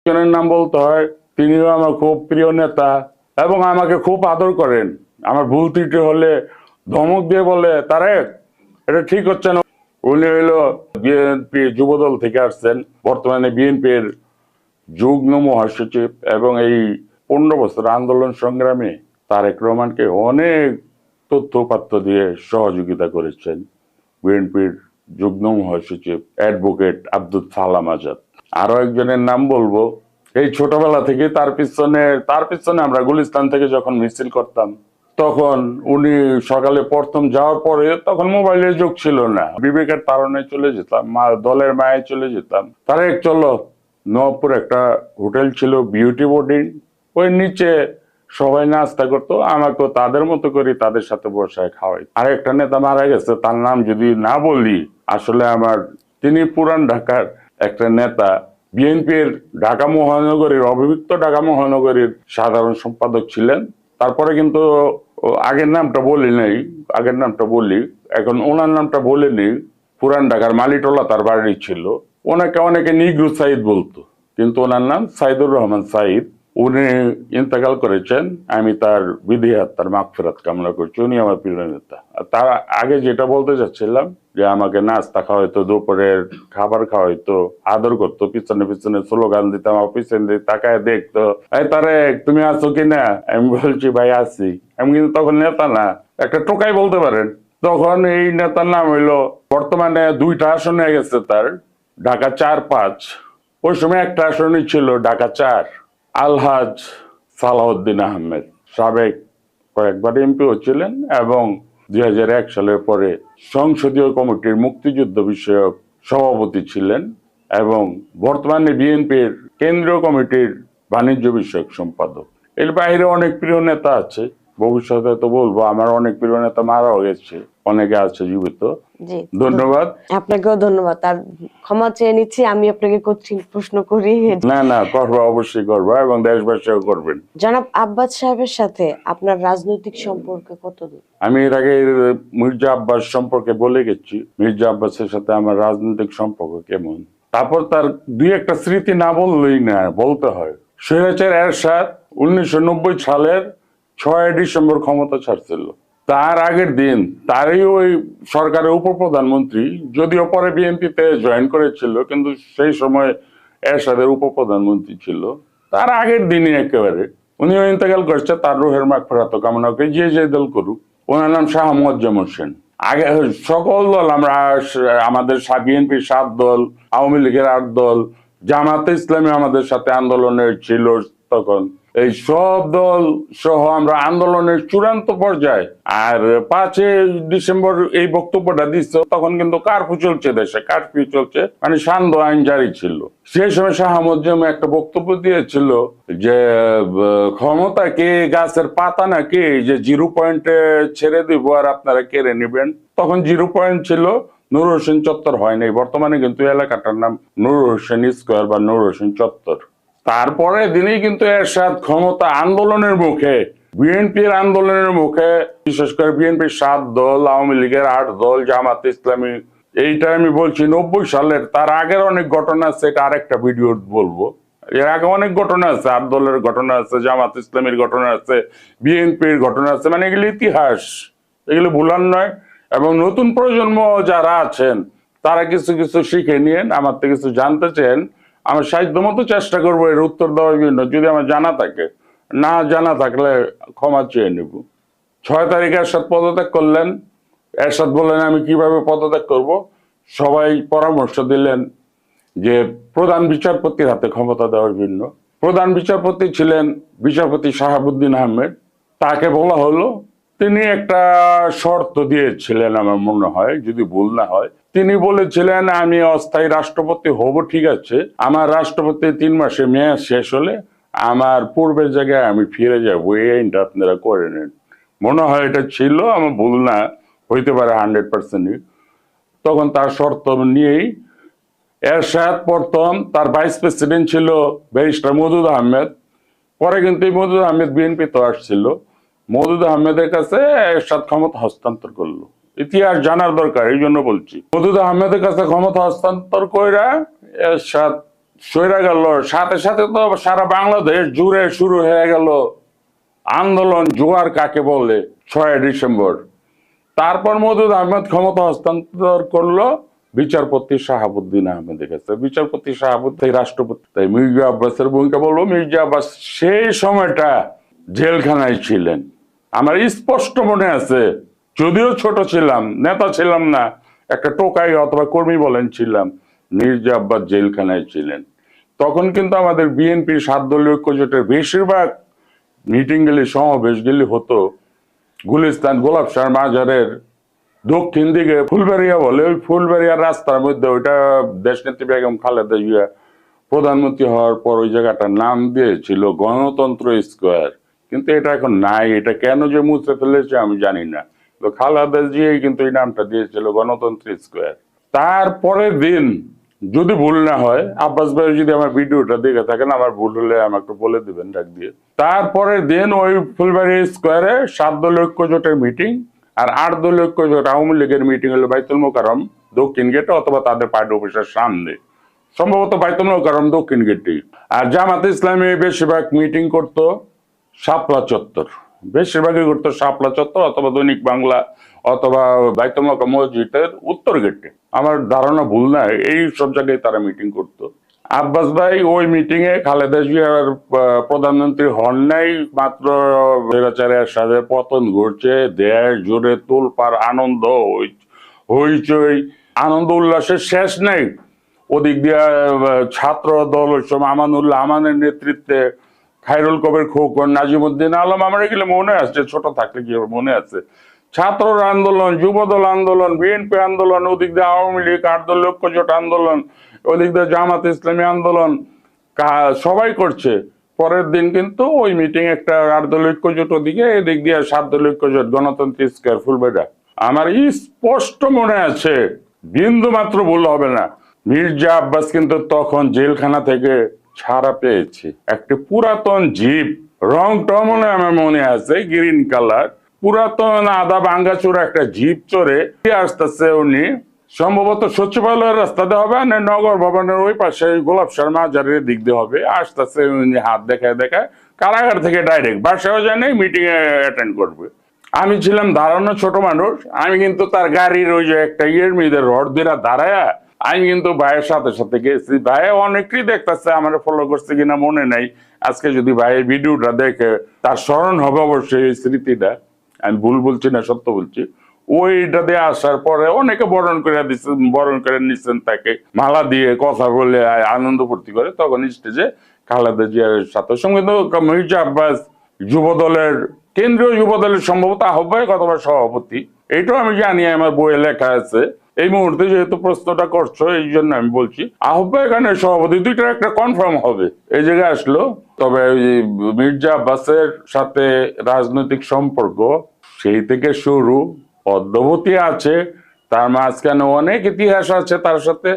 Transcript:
জনের নাম বলতে হয়, তিনিও আমার খুব প্রিয় নেতা এবং আমাকে খুব আদর করেন। আমার ভুল ত্রুটি হলে ধমক দিয়ে বলে, তারেক এটা ঠিক হচ্ছে না। উনি হইলো বিএনপি যুবদল থেকে আসছেন, বর্তমানে বিএনপির যুগ্ম মহাসচিব এবং এই 15 বছর আন্দোলন সংগ্রামে তারেক রহমানকে অনেক তথ্য উপাত্ত দিয়ে সহযোগিতা করেছেন বিএনপির যুগ্ম মহাসচিব অ্যাডভোকেট আব্দুল সালাম আজাদ। আরো একজনের নাম বলবো, এই ছোটবেলা থেকে তার পিছনে আমরা গুলিস্তান থেকে যখন মিছিল করতাম, তখন উনি সকালে প্রথম যাওয়ার পরে তখন মোবাইলের যুগ ছিল না, বিবেকের তাড়নায় চলে যেতাম, দলের মায়ে চলে যেতাম। তারা এক চলো নবপুর একটা হোটেল ছিল বিউটি বোর্ডিং, ওই নিচে সবাই নাস্তা করতো, আমাকেও তাদের মতো করে তাদের সাথে বসায় খাওয়াই। আর একটা নেতা মারা গেছে, তার নাম যদি না বলি আসলে আমার, তিনি পুরান ঢাকার একটা নেতা, বিএনপির ঢাকা মহানগরীর অবিভক্ত ঢাকা মহানগরীর সাধারণ সম্পাদক ছিলেন। তারপরে কিন্তু আগের নামটা বলি নাই, আগের নামটা বলি, এখন ওনার নামটা বলিনি। পুরান ঢাকার মালিটোলা তার বাড়ি ছিল। ওনাকে অনেকে নিগ্রু সাইদ বলতো, কিন্তু ওনার নাম সাইদুর রহমান সাইদ। উনি ইন্তেকাল করেছেন, আমি তার বিধি আত্মার মাগফিরাত কামনা করছি। উনি আমার প্রিয় নেতা। তার আগে যেটা বলতে চাচ্ছিলাম, যে আমাকে নাস্তা খাওয়াইতো, দুপুরের খাবার খাওয়াইতো, আদর করতো, পিছনে পিছনে স্লোগান দিতাম, আমার পিছনে তাকায় দেখতো, এই তারেক তুমি আছো কিনা। আমি বলছি ভাই আছি। আমি কিন্তু তখন নেতা না, একটা টোকাই বলতে পারেন। তখন এই নেতার নাম হইলো, বর্তমানে 2টা আসন হয়ে গেছে তার, ঢাকা 4-5। ওই সময় একটা আসনই ছিল ঢাকা 4, আলহাজ সালাউদ্দিন আহমেদ। সাবেক কয়েকবার এমপিও ছিলেন এবং 2001 সালের পরে সংসদীয় কমিটির মুক্তিযুদ্ধ বিষয়ক সভাপতি ছিলেন এবং বর্তমানে বিএনপির কেন্দ্রীয় কমিটির বাণিজ্য বিষয়ক সম্পাদক। এর বাইরে অনেক প্রিয় নেতা আছে, ভবিষ্যতে তো বলবো। আমার অনেক প্রিয় নেতা মারাও গেছে, অনেকে আছে জীবিত। ধন্যবাদ। আপনাকেও ধন্যবাদ। আর ক্ষমা চেয়ে নিচ্ছি, আমি আপনাকে কঠিন প্রশ্ন করি। না না, করবো, অবশ্যই করবো এবং দেশবাসীও করবেন। জনাব আব্বাস সাহেবের সাথে আপনার রাজনৈতিক সম্পর্ক কতদূর? আমি এর আগে মির্জা আব্বাস সম্পর্কে বলে গেছি, মির্জা আব্বাসের সাথে আমার রাজনৈতিক সম্পর্ক কেমন। তারপর তার 2-একটা স্মৃতি না বললেই না, বলতে হয়। স্বৈরাচার এরশাদ 1990 সালের 6 ডিসেম্বর ক্ষমতা ছাড়ছিল। তার আগের দিন তারই ওই সরকারের উপপ্রধানমন্ত্রী, যদিও পরে বিএনপিতে জয়েন করেছিল, কিন্তু সেই সময় এরশাদের উপপ্রধানমন্ত্রী ছিল। তার আগের দিনই একেবারে উনিও ইন্তেকাল করছে, তার রুহের মাগফিরাত কামনা করে যে দল করুক। ওনার নাম শাহ মুয়াজ্জেম হোসেন। আগে সকল দল, আমরা আমাদের বিএনপির 7 দল, আওয়ামী লীগের 8 দল, জামাতে ইসলামী আমাদের সাথে আন্দোলনের ছিল তখন। এই সব দল সহ আমরা আন্দোলনের চূড়ান্ত পর্যায়ে। আর 5 ডিসেম্বর এই বক্তব্যটা দিচ্ছে, তখন কিন্তু কারফিউ চলছে, দেশে কারফিউ চলছে, মানে সান্ধ্য আইন জারি ছিল। সেই সময় শাহ মুয়াজ্জেম একটা বক্তব্য দিয়েছিল যে ক্ষমতা কে গাছের পাতা নাকি, যে 0 পয়েন্টে ছেড়ে দিব আর আপনারা কেড়ে নেবেন। তখন 0 পয়েন্ট ছিল, নূর হোসেন চত্বর হয় নাই। বর্তমানে কিন্তু এলাকাটার নাম নূর হোসেন স্কোয়ার বা নূর হোসেন চত্বর। তারপরে দিনেই কিন্তু এরশাদ ক্ষমতা আন্দোলনের মুখে, বিএনপির আন্দোলনের মুখে, বিশেষ করে বিএনপির 7 দল, আওয়ামী লীগের 8 দল, জামাত ইসলামী, এইটা আমি বলছি 90 সালের। তার আগের অনেক ঘটনা আছে, এটা আরেকটা ভিডিও বলবো। এর আগে অনেক ঘটনা আছে, 8 দলের ঘটনা আছে, জামাত ইসলামীর ঘটনা আছে, বিএনপির ঘটনা আছে, মানে এগুলো ইতিহাস, এগুলো ভুলার নয়। এবং নতুন প্রজন্ম যারা আছেন তারা কিছু কিছু শিখে নিয়েন, আমার থেকে কিছু জানতে চান, আমার সাহিত্য মতো চেষ্টা করবো এর উত্তর দেওয়ার জন্য, যদি আমার জানা থাকে। না জানা থাকলে ক্ষমা চেয়ে নেব। 6 তারিখ এরশাদ পদত্যাগ করলেন। এরশাদ বললেন আমি কিভাবে পদত্যাগ করব। সবাই পরামর্শ দিলেন যে প্রধান বিচারপতির হাতে ক্ষমতা দেওয়ার জন্য। প্রধান বিচারপতি ছিলেন বিচারপতি শাহাবুদ্দিন আহমেদ। তাকে বলা হলো, তিনি একটা শর্ত দিয়েছিলেন আমার মনে হয়, যদি ভুল না হয়। তিনি বলেছিলেন আমি অস্থায়ী রাষ্ট্রপতি হব, ঠিক আছে, আমার রাষ্ট্রপতি 3 মাসে মেয়াদ শেষ হলে আমার পূর্বের জায়গায় আমি ফিরে যাবো, এই আইনটা আপনারা করে নেন। মনে হয় এটা ছিল, আমার ভুল না হইতে পারে 100%। তখন তার শর্ত নিয়েই এরশাদ প্রথম, তার ভাইস প্রেসিডেন্ট ছিল ব্যারিস্টার মওদুদ আহমেদ। পরে কিন্তু মওদুদ আহমেদ বিএনপি তো আসছিল, মওদুদ আহমেদের কাছে এরশাদ ক্ষমতা হস্তান্তর করলো। ইতিহাস জানার দরকার, এই জন্য বলছি। মওদুদ আহমেদের কাছে ক্ষমতা হস্তান্তর কইরা এরশাদ সইরা গেল, সাথে সাথে তো সারা বাংলাদেশ জুড়ে শুরু হয়ে গেল আন্দোলন, জোয়ার কাকে বলে, 6 ডিসেম্বর। তারপর মওদুদ আহমেদ ক্ষমতা হস্তান্তর করলো বিচারপতি শাহাবুদ্দিন আহমেদের কাছে। বিচারপতি শাহাবুদ্দিন রাষ্ট্রপতি, তাই মির্জা আব্বাসের ভূমিকা বলবো। মির্জা আব্বাস সেই সময়টা জেলখানায় ছিলেন। আমার স্পষ্ট মনে আছে, যদিও ছোট ছিলাম, নেতা ছিলাম না, একটা টোকাই অথবা কর্মী বলেন ছিলাম, মির্জা আব্বাস জেলখানায় ছিলেন। তখন কিন্তু আমাদের বিএনপির 7 দলীয় ঐক্যজোটের বেশিরভাগ মিটিং গুলি, সমাবেশ গুলি হতো গুলিস্তান গোলাপ শাহ মাজারের দক্ষিণ দিকে ফুলবাড়িয়া বলে, ওই ফুলবাড়িয়ার রাস্তার মধ্যে, ওইটা দেশনেত্রী বেগম খালেদা জিয়া প্রধানমন্ত্রী হওয়ার পর ওই জায়গাটার নাম দিয়েছিল গণতন্ত্র স্কোয়ার, কিন্তু এটা এখন নাই। এটা কেন যে মুছে ফেলেছে আমি জানি না, তো খালেদা জিয়াই কিন্তু এই নামটা দিয়েছিল গণতন্ত্র স্কোয়ার। তারপরের দিন, যদি ভুল না হয়, আব্বাস ভাই যদি আমার ভিডিওটা দেখে থাকেন, আমার ভুল হলে আমাকে বলে দিবেন ডাক দিয়ে। তারপরের দিন ওই ফুলবাড়ি স্কোয়ারে 7 দলীয় ঐক্যজোটের মিটিং, আর 8 দলীয় ঐক্যজোট আওয়ামী লীগের মিটিং হলো বাইতুল মোকাররম দক্ষিণ গেটে অথবা তাদের পার্টি অফিসের সামনে, সম্ভবত বাইতুল মোকাররম দক্ষিণ গেটে। আর জামাতে ইসলামী বেশিরভাগ মিটিং করতো শাপলা চত্বর, বেশিরভাগই করতো শাপলা চত্বর অথবা দৈনিক বাংলা অথবা বাইতুল মোকাররম মসজিদের উত্তর গেটে। আমার ধারণা ভুল না, এই সব জায়গায় তারা মিটিং করতো। আব্বাস ভাই ওই মিটিং এ খালেদা জিয়ার প্রধানমন্ত্রী হন নাই মাত্র, স্বৈরাচারের সাথে পতন ঘটছে, দেশ জুড়ে তোলপাড় আনন্দ, হইচই, আনন্দ উল্লাসের শেষ নেই। ওদিক দিয়ে ছাত্র দল, ওই সময় আমানুল্লাহ আমানের নেতৃত্বে, খায়রুল কবির খোকন, নাজিমুদ্দিন আলম, আমার এগুলো মনে আছে, ছোট থাকলে কি মনে আছে, ছাত্র আন্দোলন, যুবদল আন্দোলন, বিএনপি আন্দোলন, ওদিক দিয়ে আওয়ামী লীগ 8 দলীয় ঐক্যজোট আন্দোলন, ওদিক দিয়ে জামাত ইসলামী আন্দোলন, সবাই করছে। পরের দিন কিন্তু ওই মিটিং একটা 8 দলীয় ঐক্যজোট ওদিকে, এদিক দিয়ে 7 দলীয় ঐক্যজোট গণতন্ত্র স্কয়ার ফুলবাড়িয়া। আমার স্পষ্ট মনে আছে, বিন্দু মাত্র ভুল হবে না, মির্জা আব্বাস কিন্তু তখন জেলখানা থেকে ছাড়া পেয়েছে। একটি পুরাতন জিপ, রংটা মনে আমার মনে আছে গ্রিন কালার, পুরাতন আদা ভাঙ্গাচোরা একটা জিপ চড়ে আসতেছে উনি, সম্ভবত সচিবালয়ের রাস্তাতে হবে না নগর ভবনের ওই পাশে গোলাপ শাহ মাজারের দিক দিয়ে হবে, আসতেছে উনি হাত দেখায় দেখায়, কারাগার থেকে ডাইরেক্ট বাসাও যায় নাই, মিটিং এ অ্যাটেন্ড করবে। আমি ছিলাম ধারণা ছোট মানুষ, আমি কিন্তু তার গাড়ির ওই যে একটা ইয়ের মেয়েদের রড দিয়ে দাঁড়ায় আমি কিন্তু ভাইয়ের সাথে সাথে গেছি। ভাই অনেকেই দেখতেছে, আমার ফলো করছে কিনা মনে নাই। আজকে যদি ভাইয়ের ভিডিওটা দেখে তার স্মরণ হবে অবশ্যই এই স্মৃতিটা, আমি ভুল বলছি না, সত্য বলছি। ওইটা দিয়ে আসার পরে অনেকে বরণ করে দিচ্ছেন, বরণ করে নিচ্ছেন, তাকে মালা দিয়ে কথা বলে আনন্দ ফুর্তি করে। তখন স্টেজে খালেদা জিয়ার সাথে সঙ্গে মির্জা আব্বাস যুব দলের, কেন্দ্রীয় যুব দলের সম্ভবত আহ্বায়ক অথবা সভাপতি, এইটাও আমি জানি, আমার বইয়ে লেখা আছে। এই মুহূর্তে যেহেতু প্রশ্নটা করছো, এই জন্য আমি বলছি আহ্বায়ক আর সভাপতি দুইটার একটা কনফার্ম হবে। এই জায়গায় আসলো। তবে মির্জা আব্বাসের সাথে রাজনৈতিক সম্পর্ক সেই থেকে শুরু, অদ্যাবধি আছে, তার মাঝখানে অনেক ইতিহাস আছে তার সাথে।